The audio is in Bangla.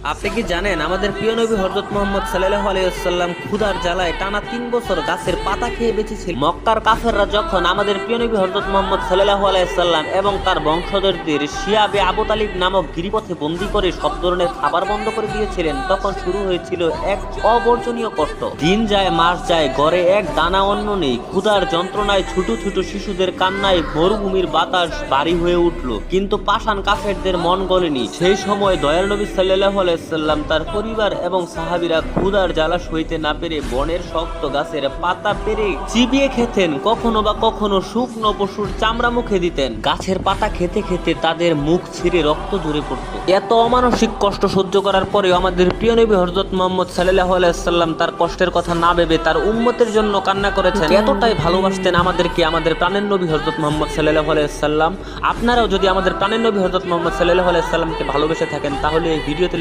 আপনি কি জানেন আমাদের প্রিয় নবী হযরত মুহাম্মদ সাল্লাল্লাহু আলাইহি ওয়াসাল্লাম ক্ষুধার জ্বালায় টানা 3 বছর গাছের পাতা খেয়ে বেঁচেছিল। মক্কার কাফেররা যখন আমাদের প্রিয় নবী হযরত মুহাম্মদ সাল্লাল্লাহু আলাইহি ওয়াসাল্লাম এবং তার বংশধরদের শিয়াবে আবু তালিব নামক গিরিপথে বন্দী করে সব ধরনের খাবার বন্ধ করে দিয়েছিলেন, তখন শুরু হয়েছিল এক অবর্জনীয় কষ্ট। দিন যায় মাস যায়, ঘরে এক দানা অন্ন নেই। ক্ষুধার যন্ত্রণায় ছোট ছোট শিশুদের কান্নায় মরুভূমির বাতাস ভারী হয়ে উঠল, কিন্তু পাষাণ কাফেরদের মন গলেনি। সেই সময় দয়াল নবী সাল্লাল্লাহু আলাইহি ওয়াসাল্লাম, তার পরিবার এবং সাহাবীরা ক্ষুধার জ্বালা সইতে না পেরে বনের শক্ত গাছের পাতা পেরে চিবিয়ে খেতেন। কখনো বা কখনো শুকনো পশুর চামড়া মুখে দিতেন। গাছের পাতা খেতে খেতে তাদের মুখ ছিঁড়ে রক্ত ঝরে পড়ত। এত অমানসিক কষ্ট সহ্য করার পরেও আমাদের প্রিয় নবী হযরত মুহাম্মদ সাল্লাল্লাহু আলাইহি ওয়াসাল্লাম তার কষ্টের কথা না ভেবে তার উম্মতের জন্য কান্না করেছেন। এতটাই ভালোবাসতেন আমাদেরকে আমাদের প্রাণের নবী হযরত মুহাম্মদ সাল্লাল্লাহু আলাইহি ওয়াসাল্লাম। আপনারাও যদি আমাদের প্রাণের নবী হযরত মুহাম্মদ সাল্লাল্লাহু আলাইহি ওয়াসাল্লামকে ভালোবেসে থাকেন, তাহলে এই ভিডিওতে